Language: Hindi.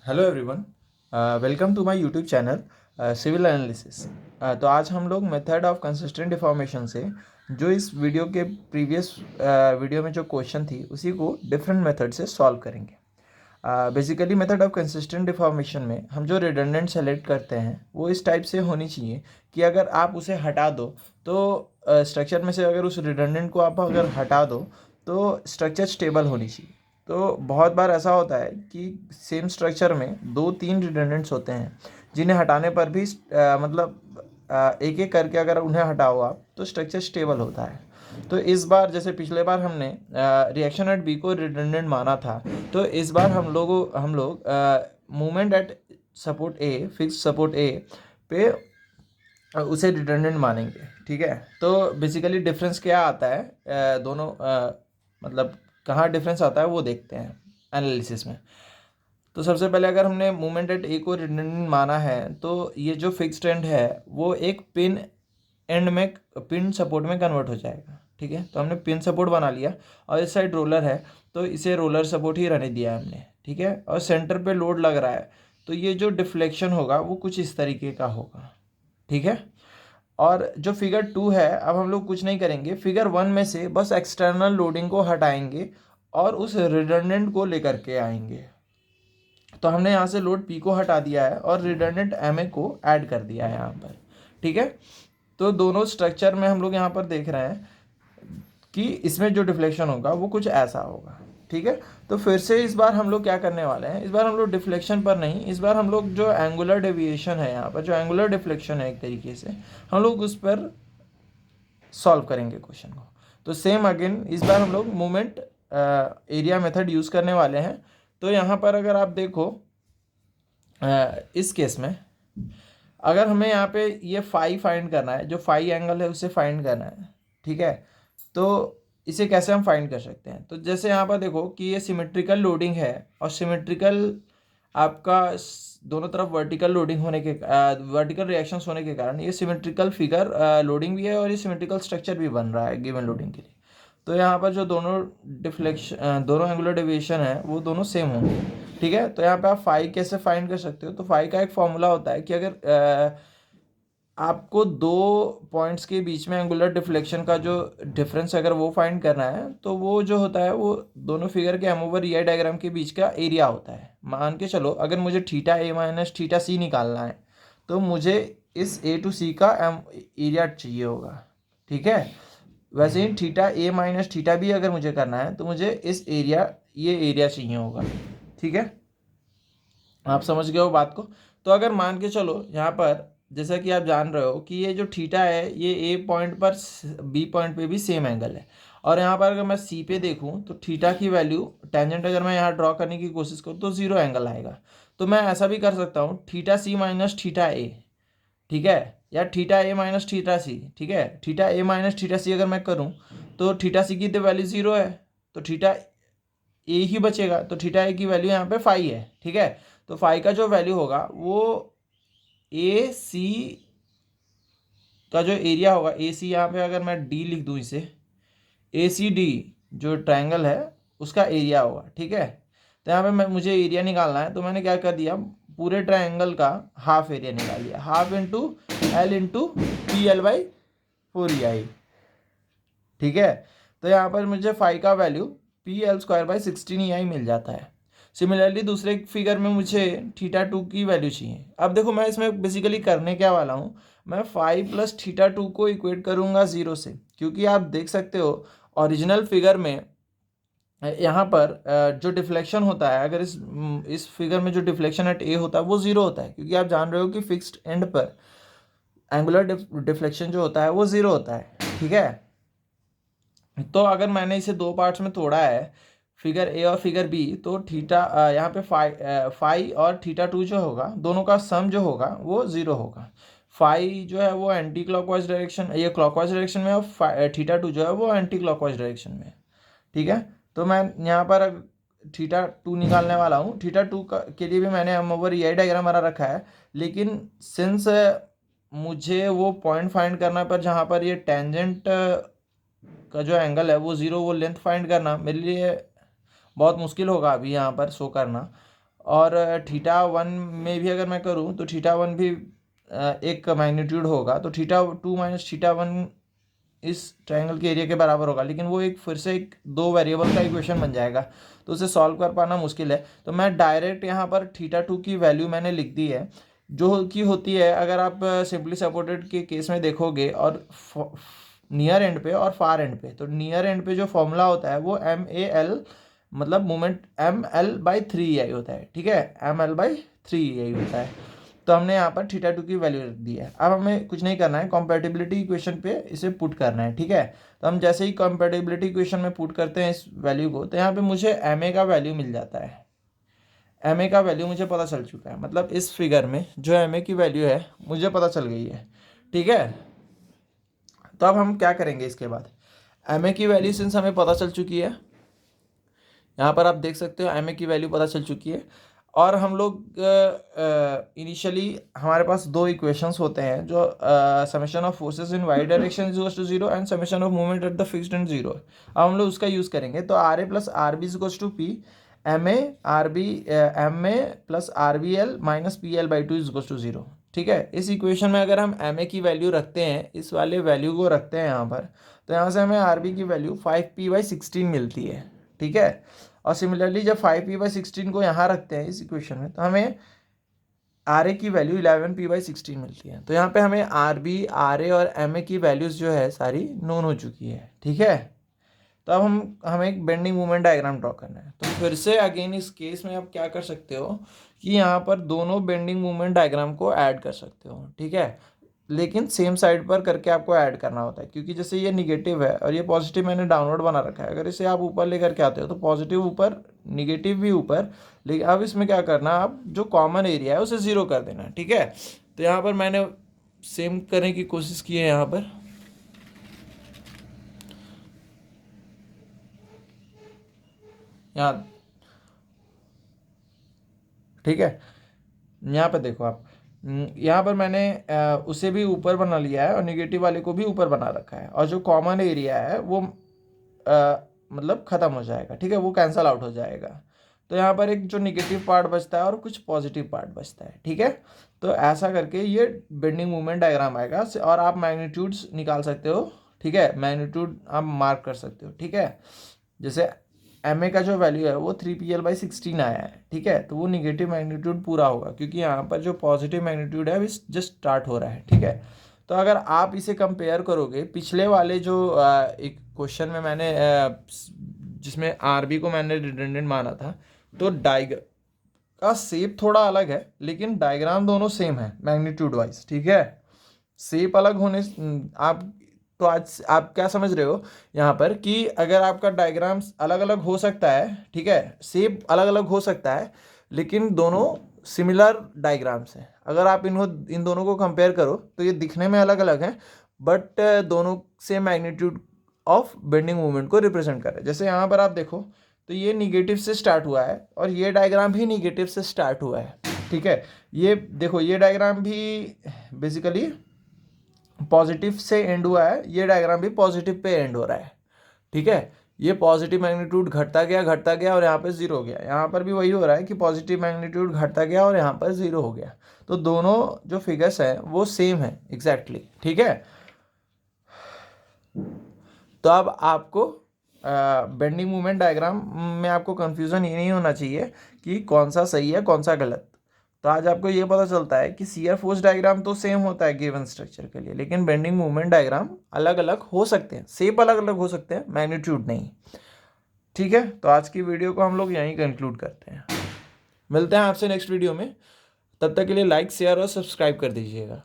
Hello everyone, welcome to my YouTube channel civil analysis. तो आज हम लोग मेथड ऑफ कंसिस्टेंट डिफॉर्मेशन से जो इस वीडियो के प्रीवियस वीडियो में जो क्वेश्चन थी उसी को डिफरेंट मेथड से सॉल्व करेंगे। Basically method of consistent deformation में हम जो रिडंडेंट सेलेक्ट करते हैं वो इस टाइप से होनी चाहिए कि अगर आप उसे हटा दो तो स्ट्रक्चर में से अगर उस रिडंडेंट को आप अगर हटा दो तो स्ट्रक्चर स्टेबल होनी चाहिए। तो बहुत बार ऐसा होता है कि सेम स्ट्रक्चर में दो तीन रिडंडेंट्स होते हैं जिन्हें हटाने पर भी एक एक करके अगर उन्हें हटाओ आप तो स्ट्रक्चर स्टेबल होता है। तो इस बार जैसे पिछले बार हमने रिएक्शन एट बी को रिडंडेंट माना था, तो इस बार हम लोग movement at support A, fix support A पे उसे रिडंडेंट मानेंगे। ठीक है, तो बेसिकली डिफरेंस क्या आता है दोनों मतलब कहाँ डिफरेंस आता है वो देखते हैं एनालिसिस में। तो सबसे पहले अगर हमने मूवमेंट एट ए को रिडंडेंट माना है तो ये जो फिक्स्ड एंड है वो एक पिन एंड में पिन सपोर्ट में कन्वर्ट हो जाएगा। ठीक है, तो हमने पिन सपोर्ट बना लिया और इस साइड रोलर है तो इसे रोलर सपोर्ट ही रहने दिया है हमने। ठीक है, और सेंटर पे लोड लग रहा है तो ये जो डिफ्लेक्शन होगा वो कुछ इस तरीके का होगा। ठीक है, और जो फिगर 2 है, अब हम लोग कुछ नहीं करेंगे, फिगर 1 में से बस एक्सटर्नल लोडिंग को हटाएंगे और उस रिडंडेंट को लेकर के आएंगे। तो हमने यहाँ से लोड पी को हटा दिया है और रिडंडेंट एम ए को ऐड कर दिया है यहाँ पर। ठीक है, तो दोनों स्ट्रक्चर में हम लोग यहाँ पर देख रहे हैं कि इसमें जो डिफ्लेक्शन होगा वो कुछ ऐसा होगा। ठीक है, तो फिर से इस बार हम लोग क्या करने वाले हैं, इस बार हम लोग डिफ्लेक्शन पर नहीं, इस बार हम लोग जो एंगुलर डेविएशन है, यहाँ पर जो एंगुलर डिफ्लेक्शन है एक तरीके से हम लोग उस पर सॉल्व करेंगे क्वेश्चन को। तो सेम अगेन इस बार हम लोग मूवमेंट एरिया मेथड यूज़ करने वाले हैं। तो यहाँ पर अगर आप देखो इस केस में अगर हमें यहाँ पे ये फाई फाइंड करना है, जो फाई एंगल है उसे फाइंड करना है। ठीक है, तो इसे कैसे हम फाइंड कर सकते हैं, तो जैसे यहाँ पर देखो कि ये सिमेट्रिकल लोडिंग है और सिमेट्रिकल आपका दोनों तरफ वर्टिकल लोडिंग होने के वर्टिकल रिएक्शंस होने के कारण ये सिमेट्रिकल फिगर लोडिंग भी है और ये सिमेट्रिकल स्ट्रक्चर भी बन रहा है गिवन लोडिंग के लिए। तो यहाँ पर जो दोनों एंगुलर डेविएशन है वो दोनों सेम होंगे। ठीक है, तो यहाँ पे आप फाई कैसे फाइंड कर सकते हो, तो फाई का एक फॉर्मूला होता है कि अगर आपको दो पॉइंट्स के बीच में एंगुलर डिफ्लेक्शन का जो डिफरेंस अगर वो फाइंड करना है तो वो जो होता है वो दोनों फिगर के एम ओवर ई डायग्राम के बीच का एरिया होता है। मान के चलो अगर मुझे थीटा ए माइनस थीटा सी निकालना है तो मुझे इस ए टू सी का एम एरिया चाहिए होगा। ठीक है, वैसे ही थीटा ए माइनस थीटा बी अगर मुझे करना है तो मुझे ये एरिया चाहिए होगा। ठीक है, आप समझ गए हो बात को। तो अगर मान के चलो यहाँ पर जैसा कि आप जान रहे हो कि ये जो थीटा है ये ए पॉइंट पर बी पॉइंट पे भी सेम एंगल है, और यहाँ पर अगर मैं सी पे देखूँ तो थीटा की वैल्यू टेंजेंट अगर मैं यहाँ ड्रॉ करने की कोशिश करूँ तो जीरो एंगल आएगा। तो मैं ऐसा भी कर सकता हूँ थीटा सी माइनस थीटा ए। ठीक है, या थीटा ए माइनस थीटा सी। ठीक है, थीटा ए माइनस थीटा सी अगर मैं करूँ तो थीटा सी की तो वैल्यू जीरो है तो थीटा ए ही बचेगा, तो थीटा ए की वैल्यू यहाँ पे फाई है। ठीक है, तो फाई का जो वैल्यू होगा वो ए सी का जो एरिया होगा, ए सी यहाँ पे अगर मैं डी लिख दूँ इसे, ए सी डी जो ट्रायंगल है उसका एरिया होगा। ठीक है, तो यहाँ पे मुझे एरिया निकालना है तो मैंने क्या कर दिया, पूरे ट्रायंगल का हाफ एरिया निकाल दिया, half into L into P L by 4 EI। ठीक है, तो यहाँ पर मुझे फाई का value P L square by 16 EI मिल जाता है। सिमिलरली दूसरे फिगर में मुझे थीटा टू की वैल्यू चाहिए। अब देखो मैं इसमें बेसिकली करने क्या वाला हूँ, मैं फाइव प्लस थीटा टू को इक्वेट करूँगा ज़ीरो से, क्योंकि आप देख सकते हो ओरिजिनल फिगर में यहाँ पर जो डिफ्लेक्शन होता है, अगर इस फिगर में जो डिफ्लेक्शन एट ए होता है वो ज़ीरो होता है, क्योंकि आप जान रहे हो कि फिक्स्ड एंड पर एंगुलर डिफ्लेक्शन जो होता है वो ज़ीरो होता है। ठीक है, तो अगर मैंने इसे दो पार्ट्स में तोड़ा है, फिगर ए और फिगर बी, तो थीटा यहाँ पे फाई और थीटा टू जो होगा दोनों का सम जो होगा वो ज़ीरो होगा। फाई जो है वो एंटी क्लॉकवाइज डायरेक्शन, ये क्लॉकवाइज डायरेक्शन में, और थीटा टू जो है वो एंटी क्लॉकवाइज डायरेक्शन में। ठीक है, तो मैं यहाँ पर थीटा टू निकालने वाला हूँ। थीटा टू के लिए भी मैंने एम ओवर ई डायग्राम बना रखा है, लेकिन सिंस मुझे वो पॉइंट फाइंड करना पर जहाँ पर ये टेंजेंट का जो एंगल है वो ज़ीरो, वो लेंथ फाइंड करना मेरे लिए बहुत मुश्किल होगा अभी यहाँ पर शो करना। और थीटा 1 में भी अगर मैं करूँ तो थीटा 1 भी एक मैग्नीट्यूड होगा, तो थीटा 2 माइनस थीटा 1 इस ट्रायंगल के एरिया के बराबर होगा, लेकिन वो एक फिर से एक 2 वेरिएबल का इक्वेशन बन जाएगा, तो उसे सॉल्व कर पाना मुश्किल है। तो मैं डायरेक्ट यहाँ पर थीटा 2 की वैल्यू मैंने लिख दी है, जो कि होती है, अगर आप सिंपली सपोर्टेड के केस में देखोगे और नियर एंड पे और फार एंड पे, तो नियर एंड पे जो फॉर्मूला होता है वो MAL मतलब मोमेंट ML/3EI होता है, ठीक है, ML/3EI होता है। तो हमने यहाँ पर थीटा 2 की वैल्यू रख दी है। अब हमें कुछ नहीं करना है, कॉम्पैटिबिलिटी इक्वेशन पे इसे पुट करना है, ठीक है। तो हम जैसे ही कॉम्पैटिबिलिटी इक्वेशन में पुट करते हैं इस वैल्यू को, तो यहाँ पे मुझे MA का वैल्यू मिल जाता है। MA का वैल्यू मुझे पता चल चुका है, मतलब इस फिगर में जो MA की वैल्यू है मुझे पता चल गई है, ठीक है। तो अब हम क्या करेंगे इसके बाद, MA की वैल्यू सिंस हमें पता चल चुकी है, यहाँ पर आप देख सकते हो MA की वैल्यू पता चल चुकी है। और हम लोग इनिशियली हमारे पास दो इक्वेशंस होते हैं, जो summation of forces in Y direction is equals to 0 and summation of movement at the fixed end 0। अब हम लोग उसका यूज़ करेंगे, तो RA plus RB is equals to P MA RB MA plus RBL minus PL/2 is equals to 0, ठीक है। इस इक्वेशन में अगर हम MA की वैल्यू रखते हैं, इस वाले वैल्यू को रखते हैं यहाँ पर, तो यहाँ से हमें RB की वैल्यू 5P/16 मिलती है, ठीक है। और सिमिलरली जब 5P/16 को यहाँ रखते हैं इस इक्वेशन में, तो हमें RA की वैल्यू 11P/16 मिलती है। तो यहाँ पे हमें RB RA और MA की वैल्यूज़ जो है सारी नोन हो चुकी है, ठीक है। तो अब हमें एक बेंडिंग मोमेंट डायग्राम ड्रॉ करना है। तो फिर से अगेन इस केस में आप क्या कर सकते हो कि यहाँ पर दोनों बेंडिंग मोमेंट डायग्राम को ऐड कर सकते हो, ठीक है, लेकिन सेम साइड पर करके आपको ऐड करना होता है, क्योंकि जैसे ये निगेटिव है और ये पॉजिटिव मैंने डाउनवर्ड बना रखा है, अगर इसे आप ऊपर लेकर के आते हो तो पॉजिटिव ऊपर निगेटिव भी ऊपर, लेकिन अब इसमें क्या करना, आप जो कॉमन एरिया है उसे ज़ीरो कर देना, ठीक है। तो यहाँ पर मैंने सेम करने की कोशिश की है यहाँ पर, यहाँ, ठीक है। यहाँ पर देखो आप, यहाँ पर मैंने उसे भी ऊपर बना लिया है और निगेटिव वाले को भी ऊपर बना रखा है, और जो कॉमन एरिया है वो मतलब ख़त्म हो जाएगा, ठीक है, वो कैंसल आउट हो जाएगा। तो यहाँ पर एक जो निगेटिव पार्ट बचता है और कुछ पॉजिटिव पार्ट बचता है, ठीक है। तो ऐसा करके ये बेंडिंग मूवमेंट डायग्राम आएगा, और आप मैग्नीट्यूड्स निकाल सकते हो, ठीक है, मैग्नीट्यूड आप मार्क कर सकते हो, ठीक है। जैसे MA का जो वैल्यू है वो 3PL/16 आया है, ठीक है, तो वो निगेटिव मैग्नीट्यूड पूरा होगा, क्योंकि यहाँ पर जो पॉजिटिव मैग्नीट्यूड है अभी जस्ट स्टार्ट हो रहा है, ठीक है। तो अगर आप इसे कंपेयर करोगे पिछले वाले जो एक क्वेश्चन में मैंने जिसमें RB को मैंने रिडंडेंट माना था, तो डायग्राम का शेप थोड़ा अलग है, लेकिन डायग्राम दोनों सेम है मैग्नीट्यूड वाइज, ठीक है। शेप अलग होने आप, तो आज आप क्या समझ रहे हो यहाँ पर कि अगर आपका डायग्राम अलग अलग हो सकता है, ठीक है, शेप अलग अलग हो सकता है, लेकिन दोनों सिमिलर डायग्राम्स हैं। अगर आप इन दोनों को कंपेयर करो तो ये दिखने में अलग अलग हैं, बट दोनों same magnitude of bending movement को रिप्रेजेंट कर रहे हैं। जैसे यहाँ पर आप देखो, तो ये निगेटिव से स्टार्ट हुआ है और ये डायग्राम भी निगेटिव से स्टार्ट हुआ है, ठीक है। ये देखो, ये डायग्राम भी बेसिकली पॉजिटिव से एंड हुआ है, ये डायग्राम भी पॉजिटिव पे एंड हो रहा है, ठीक है। ये पॉजिटिव मैग्नीट्यूड घटता गया और यहाँ पे जीरो हो गया। यहाँ पर भी वही हो रहा है कि पॉजिटिव मैग्नीट्यूड घटता गया और यहाँ पर जीरो हो गया। तो दोनों जो फिगर्स हैं वो सेम है एग्जैक्टली, ठीक है। तो अब आपको बेंडिंग मूवमेंट डायग्राम में आपको कंफ्यूजन ये नहीं होना चाहिए कि कौन सा सही है कौन सा गलत। तो आज आपको ये पता चलता है कि शियर फोर्स डायग्राम तो सेम होता है गिवन स्ट्रक्चर के लिए, लेकिन बेंडिंग मूवमेंट डायग्राम अलग अलग हो सकते हैं, शेप अलग अलग हो सकते हैं, मैग्नीट्यूड नहीं, ठीक है। तो आज की वीडियो को हम लोग यहीं कंक्लूड करते हैं, मिलते हैं आपसे नेक्स्ट वीडियो में। तब तक के लिए लाइक शेयर और सब्सक्राइब कर दीजिएगा।